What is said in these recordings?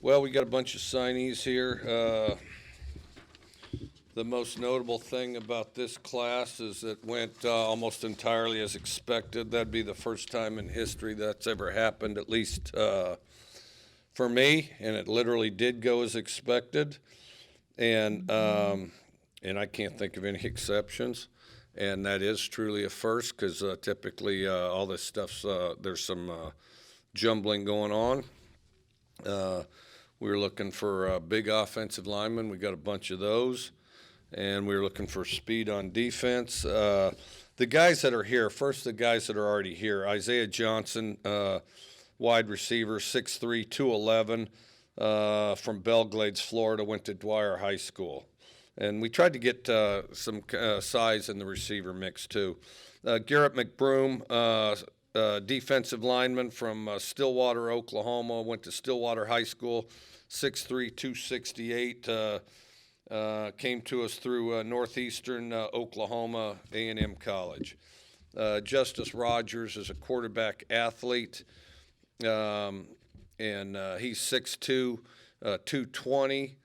Well, we got a bunch of signees here. The most notable thing about this class is it went almost entirely as expected. That'd be the first time in history that's ever happened, at least for me, and it literally did go as expected. And I can't think of any exceptions. And that is truly a first because typically all this stuff's there's some jumbling going on. We were looking for big offensive linemen. We got a bunch of those. And we were looking for speed on defense. The guys that are here, first the guys that are already here. Isaiah Johnson, wide receiver, 6'3", 211, from Belglades, Florida, went to Dwyer High School. And we tried to get some size in the receiver mix, too. Garrett McBroom, defensive lineman from Stillwater, Oklahoma, went to Stillwater High School, 6'3", 268, came to us through Northeastern Oklahoma A&M College. Justice Rogers is a quarterback athlete, and he's 6'2", 220,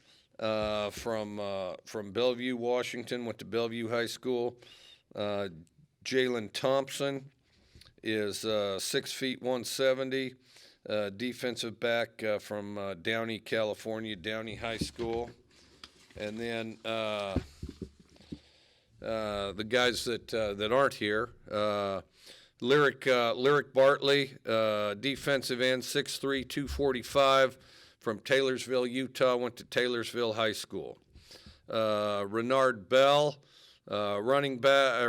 from Bellevue, Washington, went to Bellevue High School. Jalen Thompson is 6 feet 170, defensive back from Downey, California, Downey High School. And then the guys that aren't here, Lyric Bartley, defensive end, 6'3", 245, from Taylorsville, Utah, went to Taylorsville High School. Renard Bell, running back.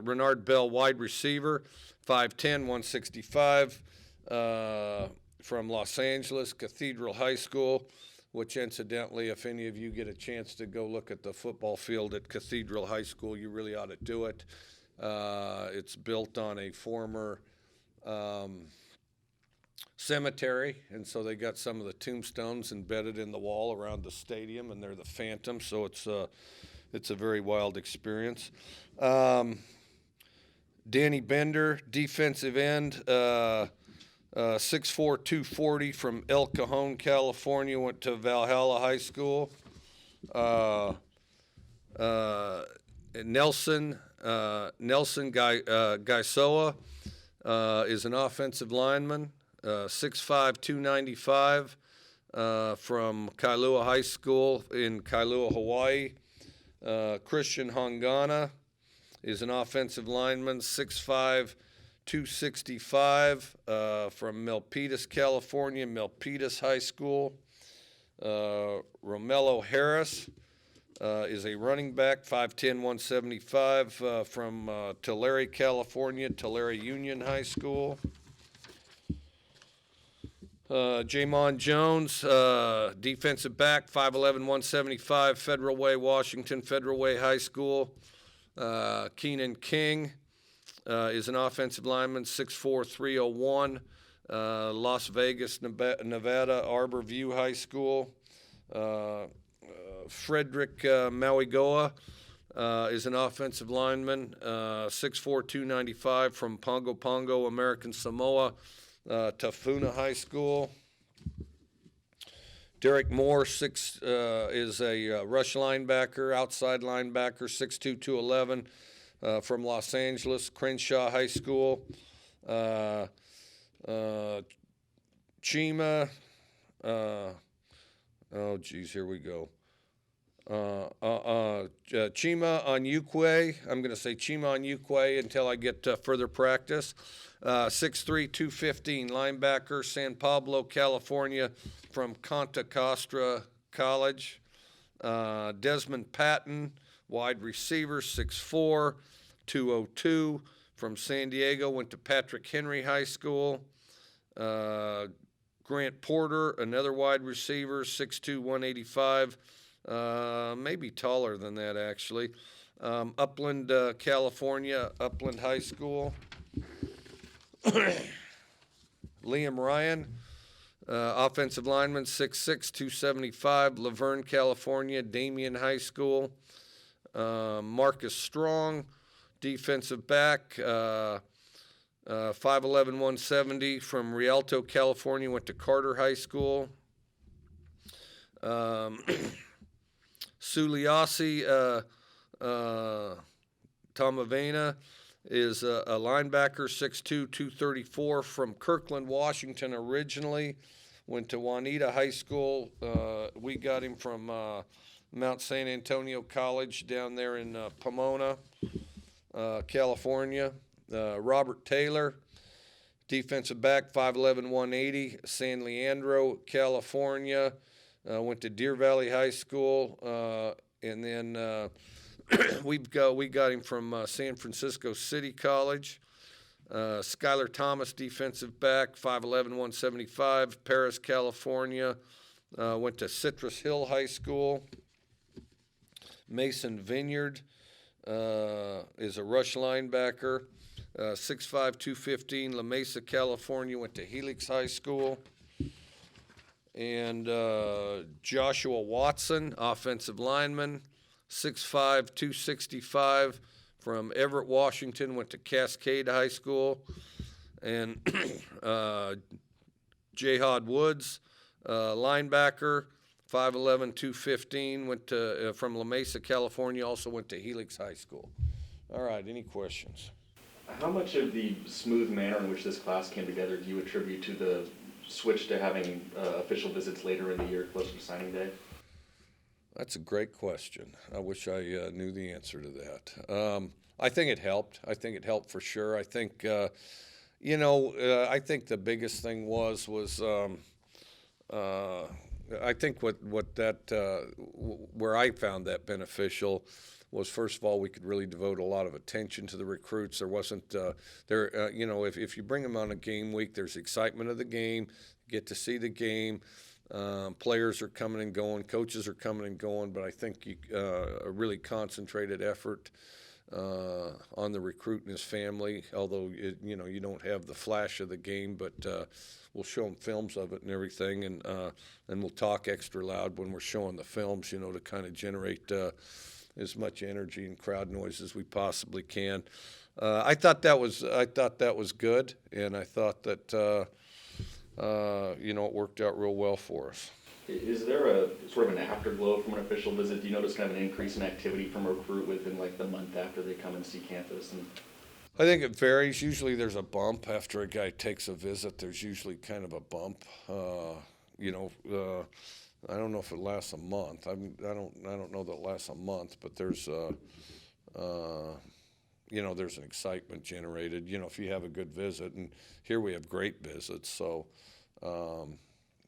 Renard Bell, wide receiver, 5'10", 165, from Los Angeles, Cathedral High School, which incidentally, if any of you get a chance to go look at the football field at Cathedral High School, you really ought to do it. It's built on a former cemetery, and so they got some of the tombstones embedded in the wall around the stadium, and they're the phantom, so it's a very wild experience. Danny Bender, defensive end, 6'4", 240, from El Cajon, California, went to Valhalla High School. Nelson Gaisoa is an offensive lineman, 6'5", 295, from Kailua High School in Kailua, Hawaii. Christian Hongana is an offensive lineman, 6'5", 265, from Milpitas, California, Milpitas High School. Romello Harris is a running back, 5'10", 175, from Tulare, California, Tulare Union High School. Jamon Jones, defensive back, 5'11", 175, Federal Way, Washington, Federal Way High School. Keenan King is an offensive lineman, 6'4", 301, Las Vegas, Nevada, Arbor View High School. Frederick Mauigoa is an offensive lineman, 6'4", 295, from Pongo Pongo, American Samoa, Tafuna High School. Derek Moore is a rush linebacker, outside linebacker, 6'2", 211, from Los Angeles, Crenshaw High School. Chima, here we go. Chima Onyeukwe, I'm going to say Chima Onyeukwe until I get further practice. 6'3", 215, linebacker, San Pablo, California, from Contra Costa College. Desmond Patton, wide receiver, 6'4", 202, from San Diego, went to Patrick Henry High School. Grant Porter, another wide receiver, 6'2", 185, maybe taller than that actually. Upland, California, Upland High School. Liam Ryan, offensive lineman, 6'6", 275, Laverne, California, Damien High School. Marcus Strong, defensive back, 5'11", 170 from Rialto, California, went to Carter High School. Suliasi Tomavena is a linebacker, 6'2", 234 from Kirkland, Washington originally. Went to Juanita High School. We got him from Mount San Antonio College down there in Pomona, California. Robert Taylor, defensive back, 5'11", 180, San Leandro, California. Went to Deer Valley High School, and then we got him from San Francisco City College. Skylar Thomas, defensive back, 5'11", 175, Paris, California. Went to Citrus Hill High School. Mason Vineyard is a rush linebacker, 6'5", 215, La Mesa, California. Went to Helix High School. And Joshua Watson, offensive lineman, 6'5", 265 from Everett, Washington. Went to Cascade High School. And Jayhad Woods, linebacker, 5'11", 215, went to from La Mesa, California. Also went to Helix High School. All right, any questions? How much of the smooth manner in which this class came together do you attribute to the switch to having official visits later in the year, closer to signing day? That's a great question. I wish I knew the answer to that. I think it helped. I think it helped for sure. I think, I think the biggest thing was I think where I found that beneficial was, first of all, we could really devote a lot of attention to the recruits. There wasn't if you bring them on a game week, there's excitement of the game, get to see the game. Players are coming and going, coaches are coming and going, but I think a really concentrated effort on the recruit and his family. Although you don't have the flash of the game, but we'll show them films of it and everything, and we'll talk extra loud when we're showing the films, to kind of generate as much energy and crowd noise as we possibly can. I thought that was good, and I thought that it worked out real well for us. Is there a sort of an afterglow from an official visit? Do you notice kind of an increase in activity from a recruit within like the month after they come and see campus? And I think it varies. Usually there's a bump after a guy takes a visit. There's usually kind of a bump. I don't know if it lasts a month. I don't know that it lasts a month, but there's there's an excitement generated. If you have a good visit, and here we have great visits, so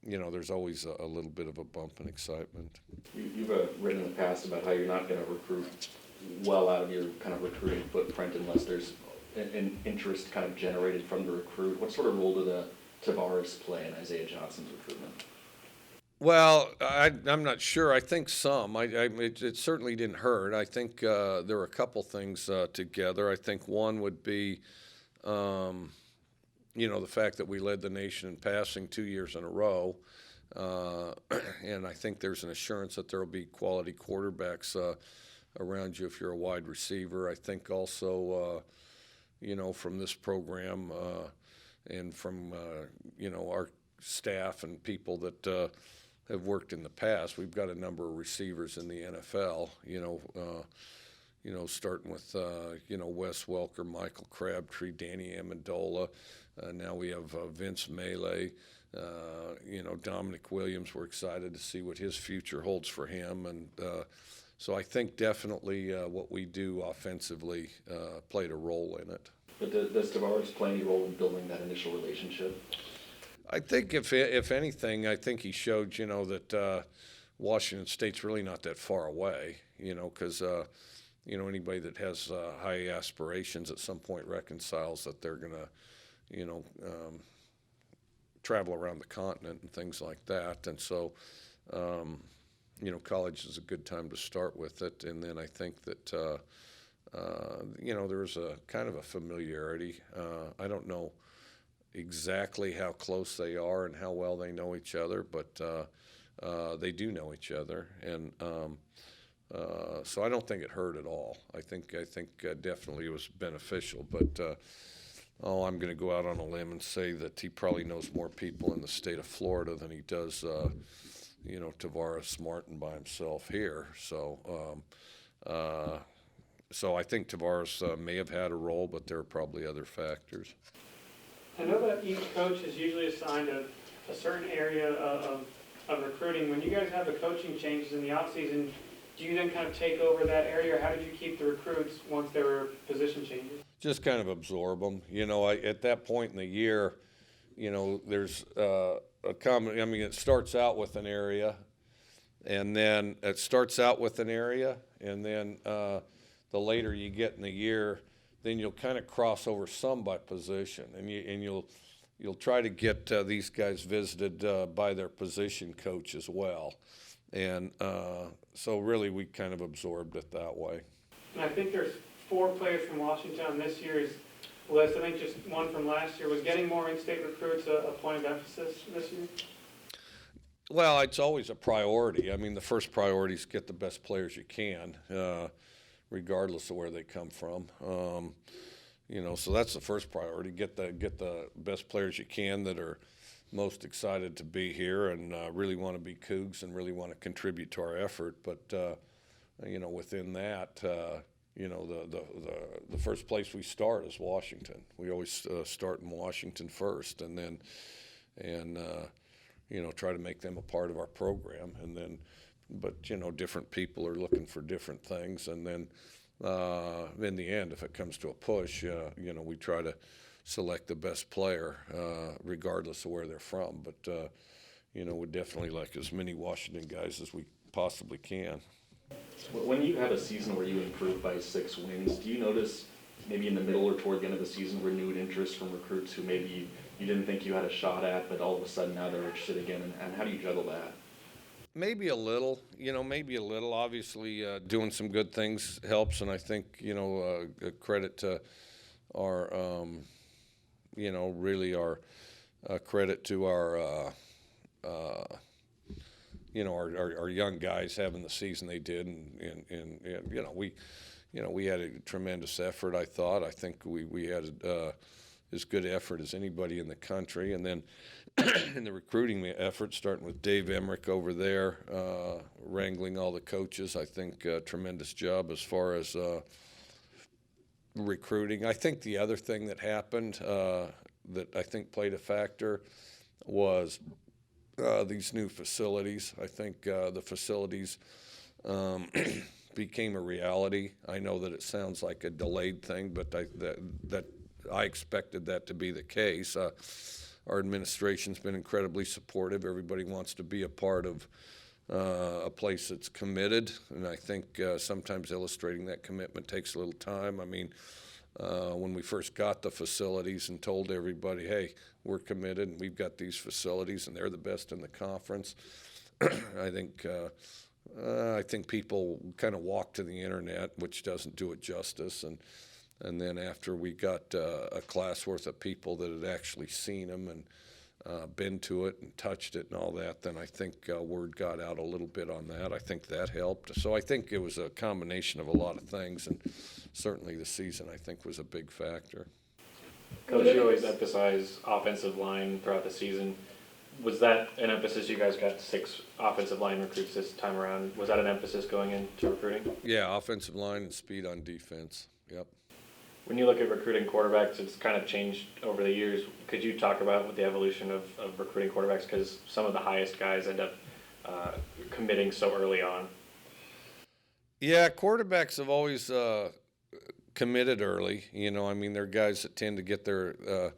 there's always a little bit of a bump in excitement. You've written in the past about how you're not going to recruit well out of your kind of recruiting footprint unless there's an interest kind of generated from the recruit. What sort of role do the Tavares play in Isaiah Johnson's recruitment? Well, I'm not sure. I think some. It certainly didn't hurt. I think there were a couple things together. I think one would be, the fact that we led the nation in passing 2 years in a row. And I think there's an assurance that there will be quality quarterbacks around you if you're a wide receiver. I think also, from this program and from, our staff and people that have worked in the past, we've got a number of receivers in the NFL, starting with, Wes Welker, Michael Crabtree, Danny Amendola. Now we have Vince Melee, Dominic Williams. We're excited to see what his future holds for him. And so I think definitely what we do offensively played a role in it. But does Tavares play any role in building that initial relationship? I think if anything, I think he showed, that Washington State's really not that far away, because, anybody that has high aspirations at some point reconciles that they're going to, travel around the continent and things like that. And so, college is a good time to start with it. And then I think that, there's a kind of a familiarity. I don't know exactly how close they are and how well they know each other, but they do know each other, and so I don't think it hurt at all. I think definitely it was beneficial, but Oh, I'm going to go out on a limb and say that he probably knows more people in the state of Florida than he does, Tavares Martin by himself here. So I think Tavares may have had a role, but there are probably other factors. I know that each coach is usually assigned a certain area of recruiting. When you guys have the coaching changes in the offseason, do you then kind of take over that area, or how did you keep the recruits once there were position changes? Just kind of absorb them. At that point in the year, there's a common. I mean, it starts out with an area, and then the later you get in the year, then you'll kind of cross over some by position, and you'll try to get these guys visited by their position coach as well, and so really we kind of absorbed it that way. And I think there's 4 players from Washington on this year's list. I think just one from last year. Was getting more in-state recruits a point of emphasis this year? Well, it's always a priority. I mean, the first priority is get the best players you can, regardless of where they come from. So that's the first priority. Get the best players you can that are most excited to be here and really want to be Cougs and really want to contribute to our effort. But within that, the first place we start is Washington. We always start in Washington first, and then try to make them a part of our program. And then, but different people are looking for different things, and then in the end, if it comes to a push, we try to select the best player, regardless of where they're from. But we definitely like as many Washington guys as we possibly can. When you have a season where you improve by 6 wins, do you notice maybe in the middle or toward the end of the season renewed interest from recruits who maybe you didn't think you had a shot at, but all of a sudden now they're interested again, and how do you juggle that? Maybe a little. Obviously, doing some good things helps, and I think, a credit to our, really our credit to our, our young guys having the season they did, and we had a tremendous effort. I think we had as good effort as anybody in the country, and then in the recruiting effort, starting with Dave Emmerich over there, wrangling all the coaches. I think tremendous job as far as recruiting. I think the other thing that happened that I think played a factor was these new facilities. I think the facilities became a reality. I know that it sounds like a delayed thing, but I expected that to be the case. Our administration's been incredibly supportive. Everybody wants to be a part of a place that's committed, and I think sometimes illustrating that commitment takes a little time. I mean, when we first got the facilities and told everybody, hey, we're committed and we've got these facilities and they're the best in the conference, I think people kind of walked to the internet, which doesn't do it justice, and then after we got a class worth of people that had actually seen them and been to it and touched it and all that, then I think word got out a little bit on that. I think that helped. So I think it was a combination of a lot of things, and certainly the season, I think, was a big factor. Coach, you always emphasize offensive line throughout the season. Was that an emphasis? You guys got 6 offensive line recruits this time around. Was that an emphasis going into recruiting? Yeah, offensive line and speed on defense. Yep. When you look at recruiting quarterbacks, it's kind of changed over the years. Could you talk about the evolution of recruiting quarterbacks? Because some of the highest guys end up committing so early on. Yeah, quarterbacks have always committed early. They're guys that tend to get their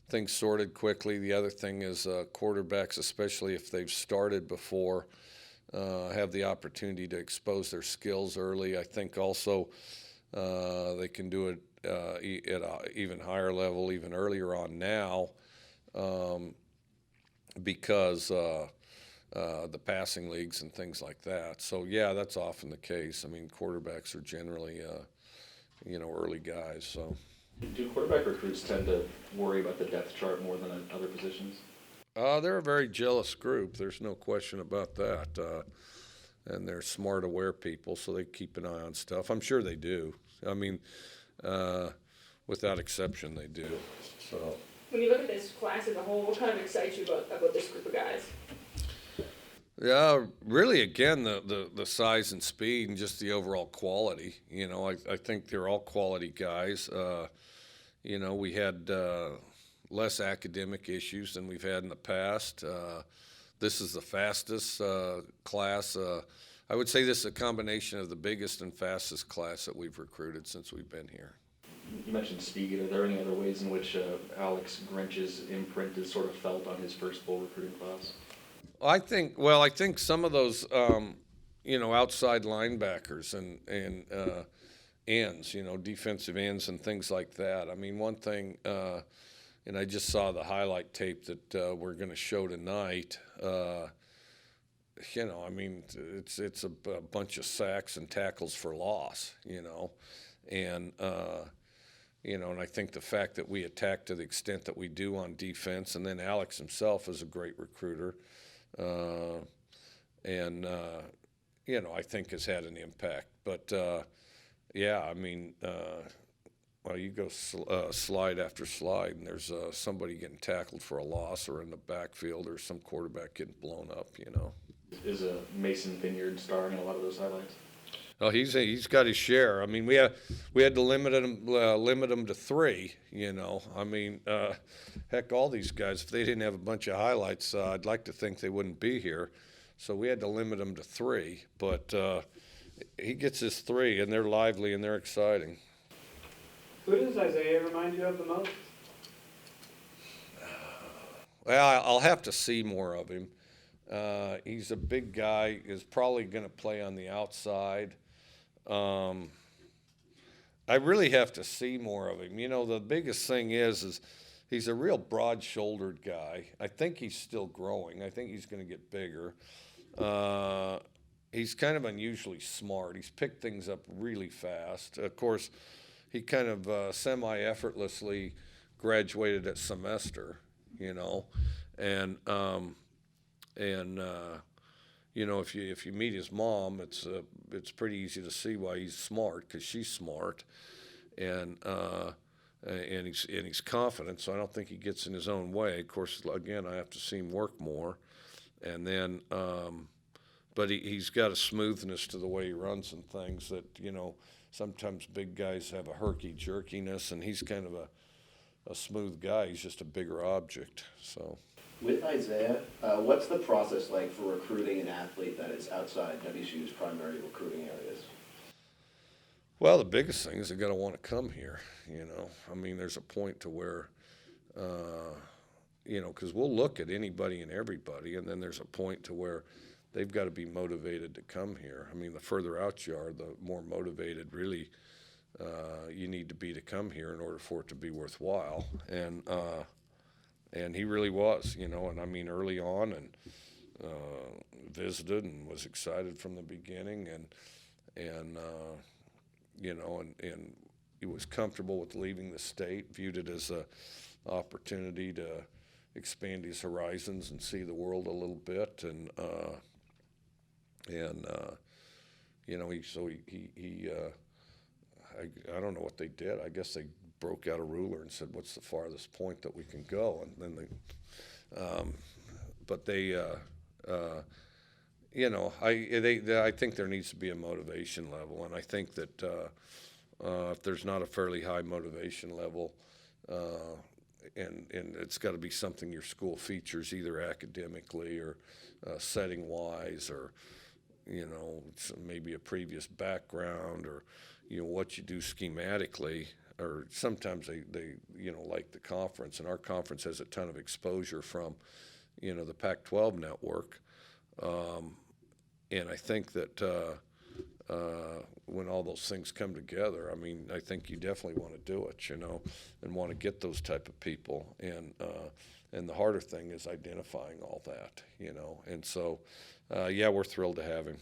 things sorted quickly. The other thing is quarterbacks, especially if they've started before, have the opportunity to expose their skills early. I think also they can do it at an even higher level, even earlier on now, because the passing leagues and things like that. So, yeah, that's often the case. I mean, quarterbacks are generally, early guys. So, do quarterback recruits tend to worry about the depth chart more than other positions? They're a very jealous group. There's no question about that. And they're smart, aware people, so they keep an eye on stuff. I'm sure they do. I mean, without exception, they do. So. When you look at this class as a whole, what kind of excites you about this group of guys? Yeah, really, again, the size and speed and just the overall quality. You know, I think they're all quality guys. You know, we had less academic issues than we've had in the past. This is the fastest class. I would say this is a combination of the biggest and fastest class that we've recruited since we've been here. You mentioned speed. Are there any other ways in which Alex Grinch's imprint is sort of felt on his first full recruiting class? I think some of those, you know, outside linebackers and ends, you know, defensive ends and things like that. I mean, one thing, and I just saw the highlight tape that we're going to show tonight. You know, I mean, it's a bunch of sacks and tackles for loss, you know, and you know, and I think the fact that we attack to the extent that we do on defense, and then Alex himself is a great recruiter, and you know, I think has had an impact. But yeah, I mean, well, you go slide after slide, and there's somebody getting tackled for a loss, or in the backfield, or some quarterback getting blown up, you know. Is Mason Vineyard starring in a lot of those highlights? Oh, he's got his share. I mean, we had to limit him to 3. You know, I mean, heck, all these guys, if they didn't have a bunch of highlights, I'd like to think they wouldn't be here. So we had to limit him to 3. But he gets his 3, and they're lively and they're exciting. Who does Isaiah remind you of the most? Well, I'll have to see more of him. He's a big guy. Is probably going to play on the outside. I really have to see more of him. You know, the biggest thing is he's a real broad-shouldered guy. I think he's still growing. I think he's going to get bigger. He's kind of unusually smart. He's picked things up really fast. Of course, he kind of semi-effortlessly graduated at semester, you know, and you know, if you meet his mom, it's pretty easy to see why he's smart, because she's smart, and he's confident. So I don't think he gets in his own way. Of course, again, I have to see him work more, and then but he's got a smoothness to the way he runs and things that, you know, sometimes big guys have a herky jerkiness, and he's kind of a smooth guy. He's just a bigger object. So. With Isaiah, what's the process like for recruiting an athlete that is outside WSU's primary recruiting areas? Well, the biggest thing is they got to want to come here, you know. I mean, there's a point to where, you know, because we'll look at anybody and everybody, and then there's a point to where they've got to be motivated to come here. I mean, the further out you are, the more motivated really you need to be to come here in order for it to be worthwhile. And he really was, you know, and I mean, early on, and visited and was excited from the beginning, and you know, and he was comfortable with leaving the state, viewed it as a opportunity to expand his horizons and see the world a little bit, and you know, I don't know what they did. I guess they broke out a ruler and said, "What's the farthest point that we can go?" And then you know, I think there needs to be a motivation level, and I think that if there's not a fairly high motivation level, and it's got to be something your school features, either academically or setting wise, or, you know, maybe a previous background, or, you know, what you do schematically. Or sometimes they you know, like the conference, and our conference has a ton of exposure from, you know, the Pac-12 network, and I think that when all those things come together, I mean, I think you definitely want to do it, you know, and want to get those type of people, and the harder thing is identifying all that, you know, and so yeah, we're thrilled to have him.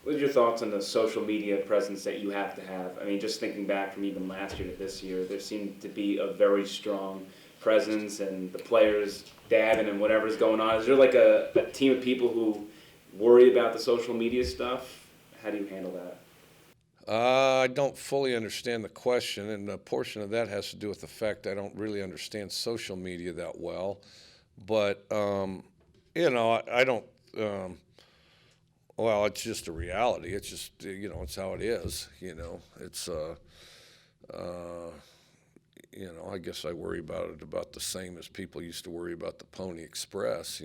What are your thoughts on the social media presence that you have to have? I mean, just thinking back from even last year to this year, there seemed to be a very strong presence, and the players dabbing and whatever's going on. Is there like a team of people who worry about the social media stuff? How do you handle that? I don't fully understand the question, and a portion of that has to do with the fact I don't really understand social media that well. But I don't. Well, it's just a reality. It's just it's how it is. It's I guess I worry about it about the same as people used to worry about the Pony Express.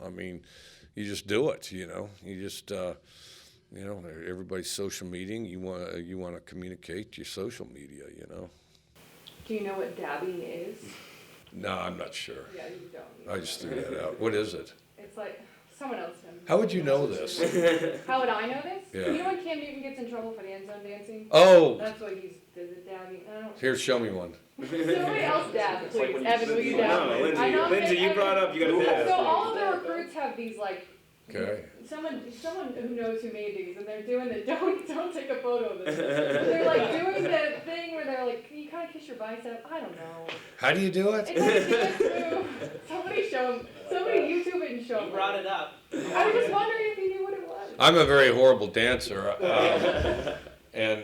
I mean, you just do it. You just. Everybody's social media. You want to communicate your social media. Do you know what dabbing is? No, I'm not sure. Yeah, you don't. I just threw that out. What is it? It's like, someone else knows. How would you know this? How would I know this? Yeah. You know when Cam Newton gets in trouble for the end zone dancing? Oh, That's what he's, does it dabbing? I don't. here, show me one. Somebody else dab, It's like please. when you Evan, will you dab? No, I know Lindsay, that you Evan- brought up, you gotta dab. So all of the recruits have these like, Okay. someone who knows who made these, and they're doing the don't take a photo of this. They're like doing the thing where they're like, can you kind of kiss your bicep? I don't know. How do you do it? It's like a dance move. Somebody show him. Somebody YouTube it and show him. You brought it up. I was just wondering if you knew what it was. I'm a very horrible dancer, and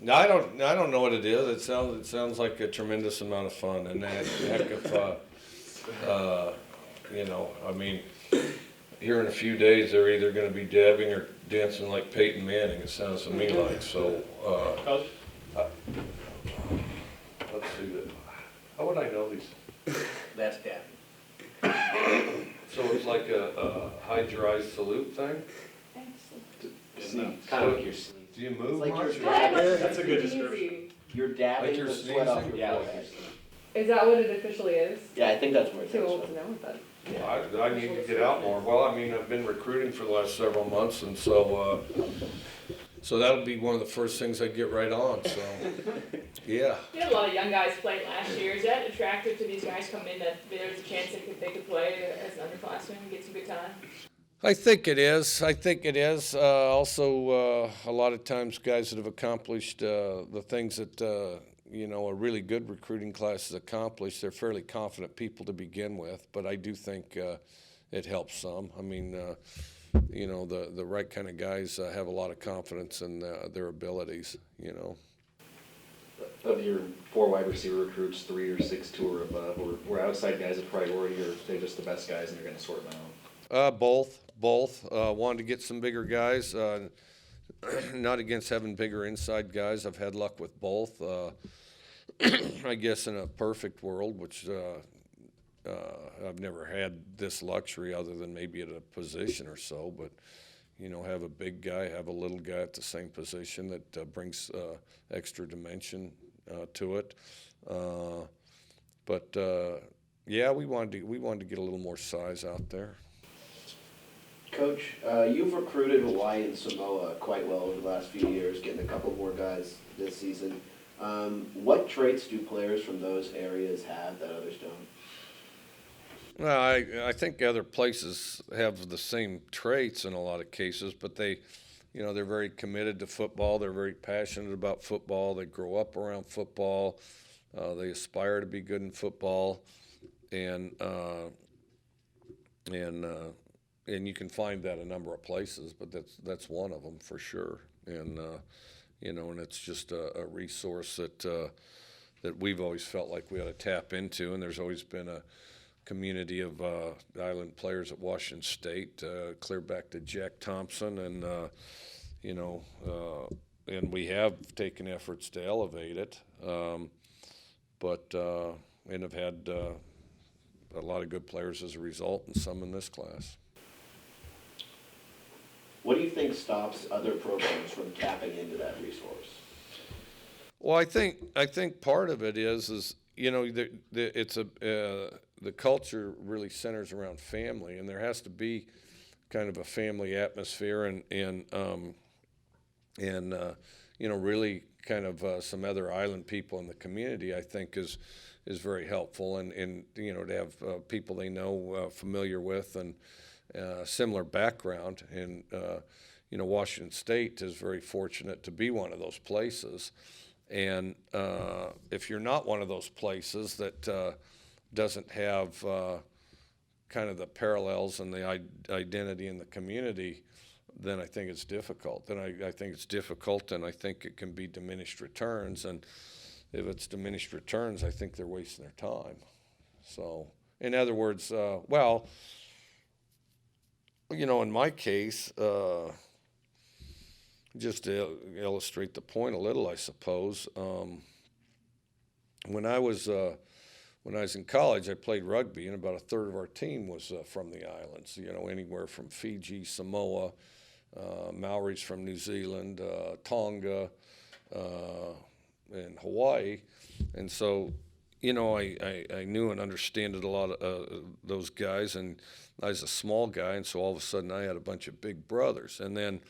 no, I don't know what it is. It sounds like a tremendous amount of fun, and then heck if I mean, here in a few days they're either going to be dabbing or dancing like Peyton Manning. It sounds to me like so. Coach? Let's see that. How would I know these? That's dabbing. So it's like a hide your eyes salute thing? It's kind of like you're sneezing. Do you move It's like much? you're That's a good description. Easy. You're dabbing Like you're the sweat off sneezing? your Yeah. forehead. Is that what it officially is? Yeah, I think that's where it Too comes old from. to know, but. I need to get out more. Well, I mean, I've been recruiting for the last several months, and so that'll be one of the first things I get right on, so, yeah. You had a lot of young guys playing last year. Is that attractive to these guys coming in that there's a chance they could play as an underclassman and get some good time? I think it is. Also, a lot of times guys that have accomplished the things that, a really good recruiting class has accomplished, they're fairly confident people to begin with, but I do think it helps some. I mean, the right kind of guys have a lot of confidence in their abilities, Of your 4 wide receiver recruits, 3 or 6 tour above, were outside guys a priority, or are they just the best guys and they're gonna sort them out? Both. Wanted to get some bigger guys. Not against having bigger inside guys. I've had luck with both. I guess in a perfect world, which I've never had this luxury other than maybe at a position or so, but have a big guy, have a little guy at the same position that brings extra dimension to it. Yeah, we wanted to get a little more size out there. Coach, you've recruited Hawaii and Samoa quite well over the last few years, getting a couple more guys this season. What traits do players from those areas have that others don't? Well, I think other places have the same traits in a lot of cases, but they're very committed to football. They're very passionate about football. They grow up around football. They aspire to be good in football, and you can find that a number of places, but that's one of them for sure. And and it's just a resource that we've always felt like we ought to tap into. And there's always been a community of island players at Washington State, clear back to Jack Thompson, and and we have taken efforts to elevate it, and have had a lot of good players as a result, and some in this class. What do you think stops other programs from tapping into that resource? Well, I think part of it is the culture really centers around family, and there has to be kind of a family atmosphere, and really kind of some other island people in the community. I think is very helpful, and to have people they know, familiar with, and similar background. And Washington State is very fortunate to be one of those places. And if you're not one of those places that doesn't have kind of the parallels and the identity in the community then I think it's difficult. Then I think it's difficult, and I think it can be diminished returns. And if it's diminished returns, I think they're wasting their time. So, in other words, well, you know, in my case, just to illustrate the point a little, I suppose, when I was in college, I played rugby, and about a third of our team was from the islands. You know, anywhere from Fiji, Samoa, Maoris from New Zealand, Tonga, and Hawaii. And so, you know, I knew and understood a lot of those guys, and I was a small guy, and so all of a sudden I had a bunch of big brothers. And then,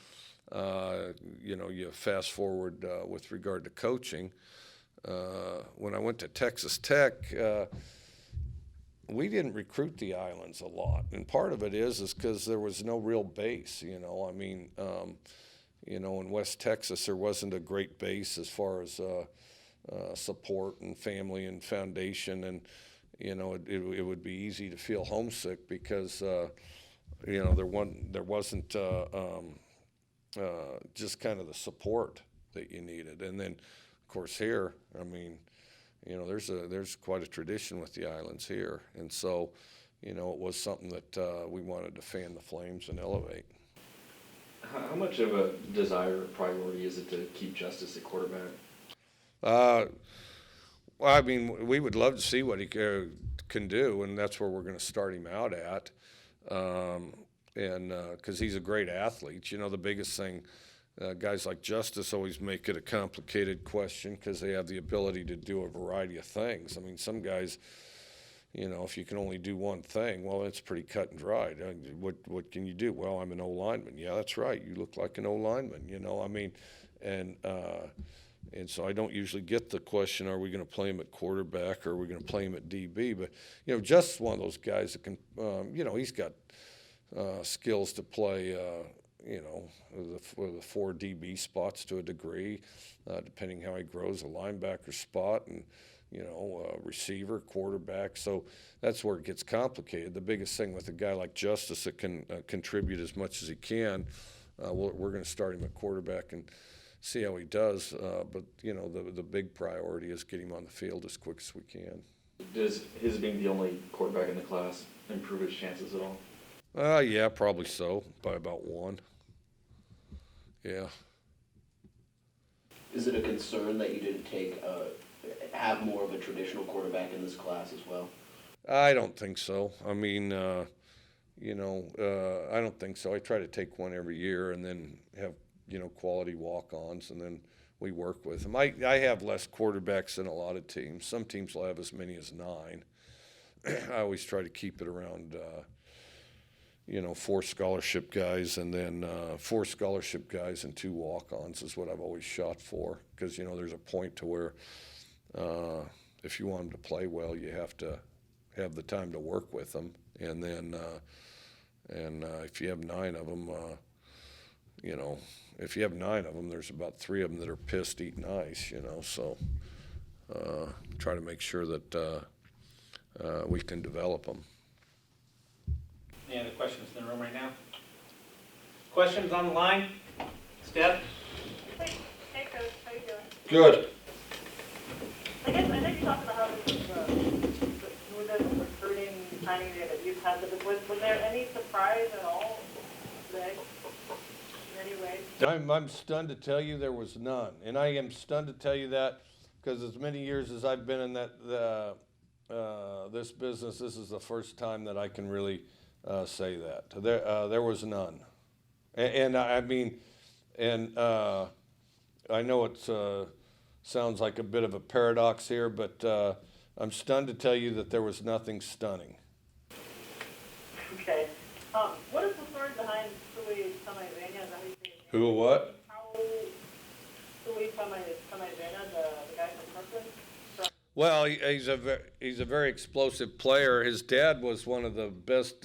you know, you fast forward with regard to coaching. When I went to Texas Tech, we didn't recruit the islands a lot, and part of it is because there was no real base. You know, I mean, you know, in West Texas there wasn't a great base as far as support and family and foundation, and you know, it would be easy to feel homesick because you know, there wasn't just kind of the support that you needed. And then, of course, here, I mean, you know, there's quite a tradition with the islands here, and so, you know, it was something that we wanted to fan the flames and elevate. How much of a desire or priority is it to keep Justice at quarterback? Well, I mean, we would love to see what he can do, and that's where we're going to start him out at, and because he's a great athlete. You know, the biggest thing. Guys like Justice always make it a complicated question because they have the ability to do a variety of things. I mean, some guys, you know, if you can only do one thing, well, it's pretty cut and dried. What can you do? Well, I'm an O-lineman. Yeah, that's right. You look like an O-lineman, you know. I mean, and so I don't usually get the question, are we going to play him at quarterback or are we going to play him at DB? But, you know, Justice one of those guys that can, you know, he's got skills to play, you know, the 4 DB spots to a degree, depending how he grows, a linebacker spot, and, you know, receiver, quarterback. So that's where it gets complicated. The biggest thing with a guy like Justice that can contribute as much as he can, we're going to start him at quarterback and see how he does. But, you know, the big priority is get him on the field as quick as we can. Does his being the only quarterback in the class improve his chances at all? Yeah, probably so, by about 1. Yeah. Is it a concern that you didn't have more of a traditional quarterback in this class as well? I don't think so. I mean, you know, I don't think so. I try to take one every year and then have, you know, quality walk-ons, and then we work with them. I have less quarterbacks than a lot of teams. Some teams will have as many as 9. I always try to keep it around, you know, 4 scholarship guys, and then 4 scholarship guys and 2 walk-ons is what I've always shot for. Because, you know, there's a point to where if you want them to play well, you have to have the time to work with them. And then if you have 9 of them, you know, if you have 9 of them, there's about 3 of them that are pissed eating ice, you know. So try to make sure that we can develop them. Any other questions in the room right now? Questions on the line? Steph? Hey Coach, how you doing? Good. I guess I know you talked about how this is the smoothest recruiting signing day that you've had, but was there any surprise at all today in any way? I'm stunned to tell you there was none, and I am stunned to tell you that because as many years as I've been in this business, this is the first time that I can really say that. There was none, and I mean, and I know it sounds like a bit of a paradox here, but I'm stunned to tell you that there was nothing stunning. Okay. What is the story behind Sui Samaivena? Is that how you say it? Who what? How Sui Samaivena, the guy from Brooklyn? Well, he's a very explosive player. His dad was one of the best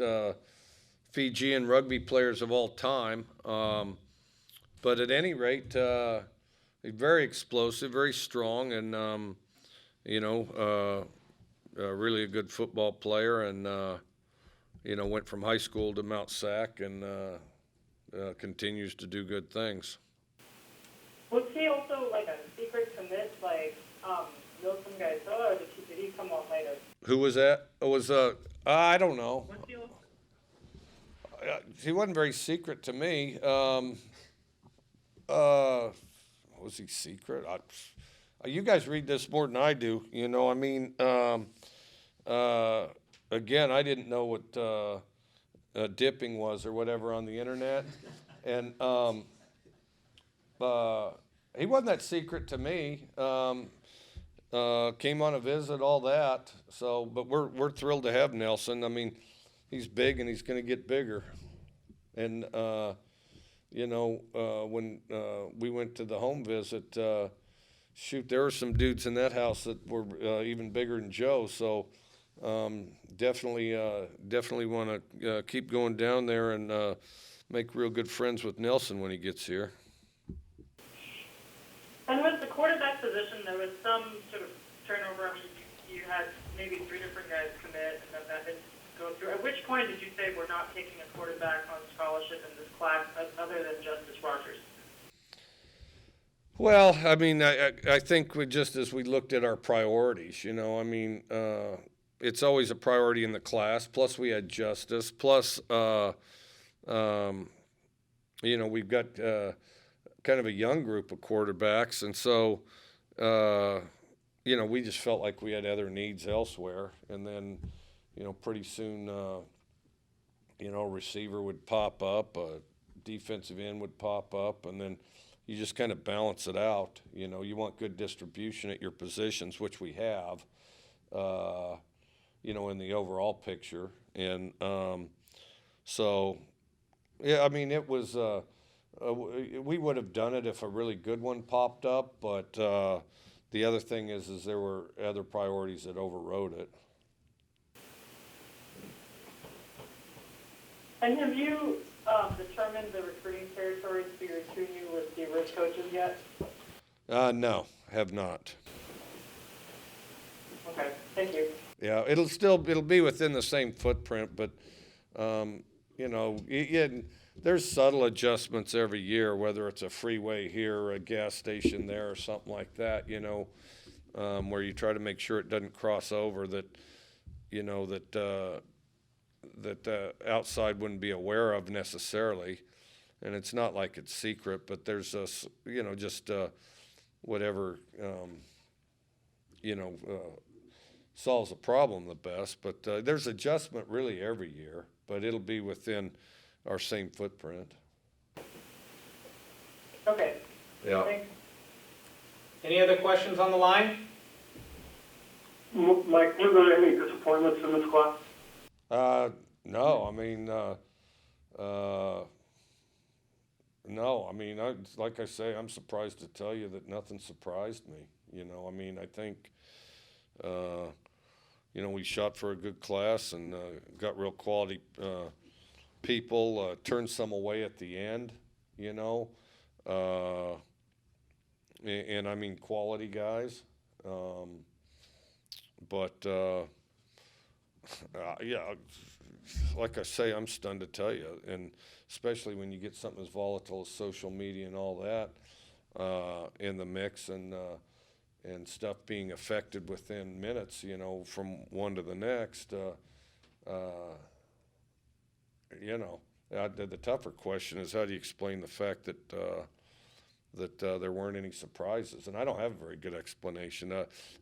Fijian rugby players of all time. But at any rate, he's very explosive, very strong, and you know, really a good football player. And you know, went from high school to Mount Sac, and continues to do good things. Was he also like a secret commit, like, Wilson guy saw, or did he come on later? Who was that? It was, I don't know. Was he also? He wasn't very secret to me. Was he secret? You guys read this more than I do, you know, I mean, again, I didn't know what dipping was or whatever on the internet, and he wasn't that secret to me. Came on a visit, all that. So, but we're thrilled to have Nelson. I mean, he's big and he's going to get bigger. And you know, when we went to the home visit, shoot, there were some dudes in that house that were even bigger than Joe. So definitely want to keep going down there and make real good friends with Nelson when he gets here. And with the quarterback position, there was some sort of turnover. I mean, you had maybe 3 different guys commit, and that didn't go through. At which point did you say we're not taking a quarterback on scholarship in this class, other than Justice Rogers? Well, I mean, I think just as we looked at our priorities, you know, I mean, it's always a priority in the class. Plus, we had Justice. Plus, you know, we've got kind of a young group of quarterbacks, and so, you know, we just felt like we had other needs elsewhere. And then, you know, pretty soon, you know, a receiver would pop up, a defensive end would pop up, and then you just kind of balance it out. You know, you want good distribution at your positions, which we have, you know, in the overall picture. And so, yeah, I mean, it was, we would have done it if a really good one popped up, but the other thing is there were other priorities that overrode it. And have you determined the recruiting territories for your 2 new receivers coaches yet? No, have not. Okay, thank you. Yeah, it'll be within the same footprint, but you know, there's subtle adjustments every year, whether it's a freeway here or a gas station there or something like that, you know, where you try to make sure it doesn't cross over, that, you know, that outside wouldn't be aware of necessarily. And it's not like it's secret, but there's a, you know, just whatever, you know, solves a problem the best. But there's adjustment really every year, but it'll be within our same footprint. Okay. Yeah. Thanks. Any other questions on the line? Mike, were there any disappointments in this class? No, I mean, no, I mean, like I say, I'm surprised to tell you that nothing surprised me. You know, I mean, I think, you know, we shot for a good class and got real quality people, turned some away at the end, you know, and I mean quality guys. But yeah, like I say, I'm stunned to tell you, and especially when you get something as volatile as social media and all that in the mix, and stuff being affected within minutes, you know, from one to the next. You know, the tougher question is, how do you explain the fact that there weren't any surprises? And I don't have a very good explanation,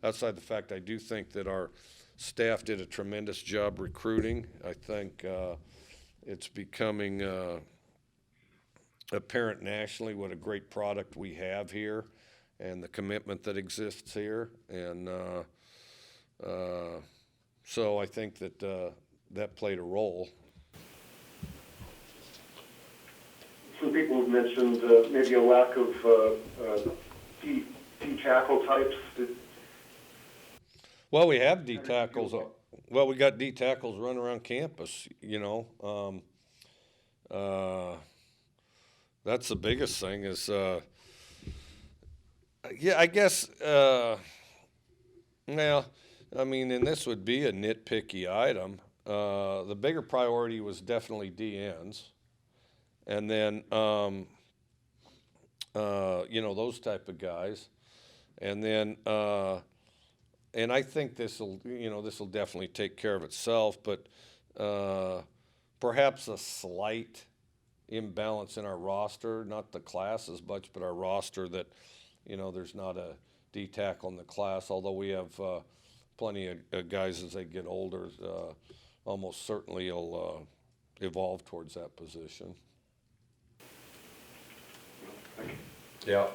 outside the fact I do think that our staff did a tremendous job recruiting. I think it's becoming apparent nationally what a great product we have here and the commitment that exists here. And so I think that that played a role. Some people have mentioned maybe a lack of D tackle types. Well, we have D tackles. Well, we got D tackles running around campus, you know. That's the biggest thing is, yeah, I guess, well, I mean, and this would be a nitpicky item. The bigger priority was definitely D ends. and then, those type of guys. And then, and I think this'll definitely take care of itself, but perhaps a slight imbalance in our roster, not the class as much, but our roster that, there's not a D tackle in the class, although we have plenty of guys as they get older, almost certainly will evolve towards that position. Yeah.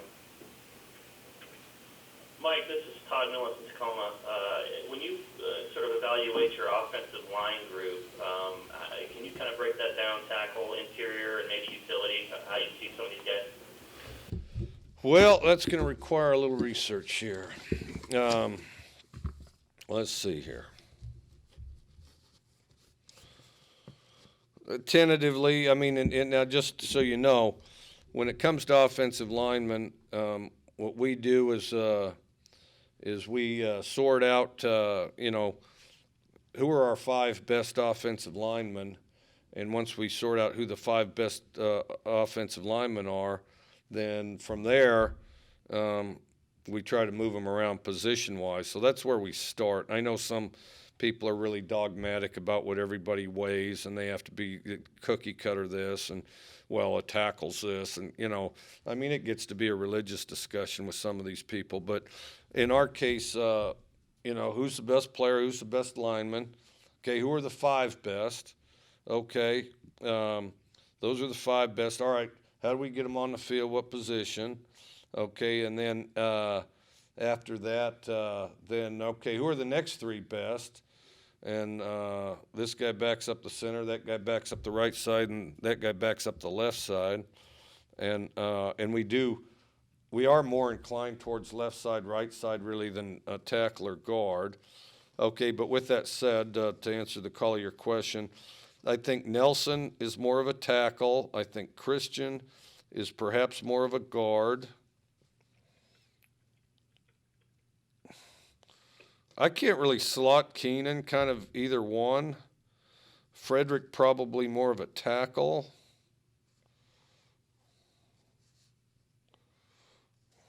Mike, this is Todd Millis in Tacoma. When you sort of evaluate your offensive line group, can you kind of break that down, tackle, interior, and maybe utility, how you see some of these guys? Well, that's going to require a little research here. Let's see here. Tentatively, I mean, and now just so you know, when it comes to offensive linemen, what we do is we sort out, who are our 5 best offensive linemen, and once we sort out who the 5 best offensive linemen are, then from there, we try to move them around position-wise. So that's where we start. I know some people are really dogmatic about what everybody weighs, and they have to be cookie cutter this, and well, a tackle's this, and it gets to be a religious discussion with some of these people. But in our case, who's the best player, who's the best lineman? Okay, who are the 5 best? Okay, those are the 5 best. All right, how do we get them on the field? What position? Okay, and then after that, then okay, who are the next 3 best? And this guy backs up the center, that guy backs up the right side, and that guy backs up the left side. And we are more inclined towards left side, right side, really, than a tackle or guard. Okay, but with that said, to answer the call of your question, I think Nelson is more of a tackle. I think Christian is perhaps more of a guard. I can't really slot Keenan, kind of either one. Frederick probably more of a tackle.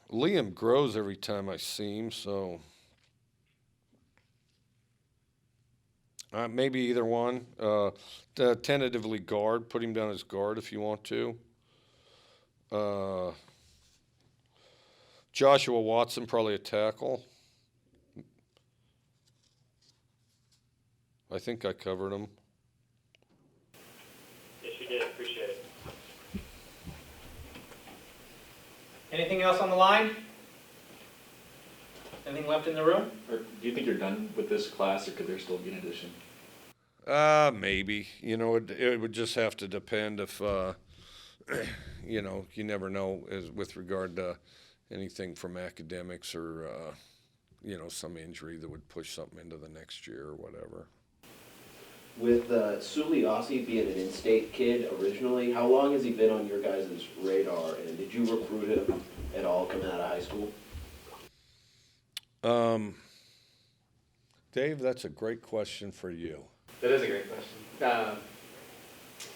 Liam grows every time I see him, so maybe either one. Tentatively guard. Put him down as guard if you want to. Joshua Watson, probably a tackle. I think I covered him. Yes, you did. Appreciate it. Anything else on the line? Anything left in the room? Or do you think you're done with this class, or could there still be an addition? Maybe. It would just have to depend if, you never know with regard to anything from academics or, some injury that would push something into the next year or whatever. With Suli Ossie being an in-state kid originally, how long has he been on your guys' radar, and did you recruit him at all coming out of high school? Dave, that's a great question for you. That is a great question.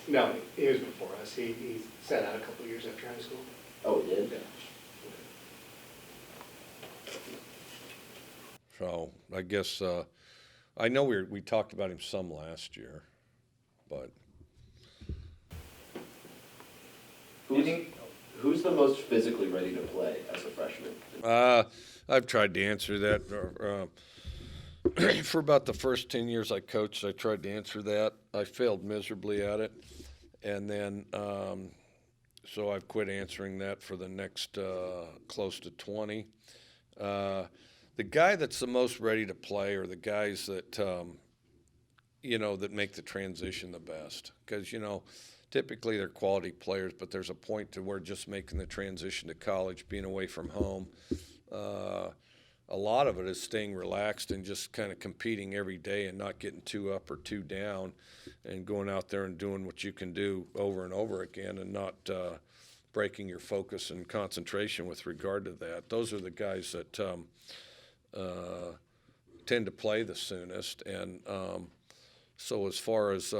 No, he was before us. He sat out a couple years after high school. Oh, he did? Yeah. So I guess I know we talked about him some last year, but Who's the most physically ready to play as a freshman? I've tried to answer that. For about the first 10 years I coached, I tried to answer that. I failed miserably at it. And then, so I've quit answering that for the next close to 20. The guy that's the most ready to play are the guys that, that make the transition the best. Because, typically they're quality players, but there's a point to where just making the transition to college, being away from home, a lot of it is staying relaxed and just kind of competing every day and not getting too up or too down and going out there and doing what you can do over and over again and not breaking your focus and concentration with regard to that. Those are the guys that tend to play the soonest. And so as far as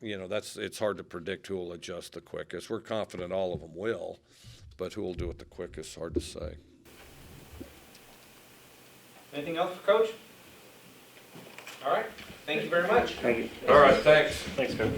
it's hard to predict who will adjust the quickest. We're confident all of them will, but who will do it the quickest, hard to say. Anything else for Coach? All right, thank you very much. Thank you. All right, thanks. Thanks, Coach.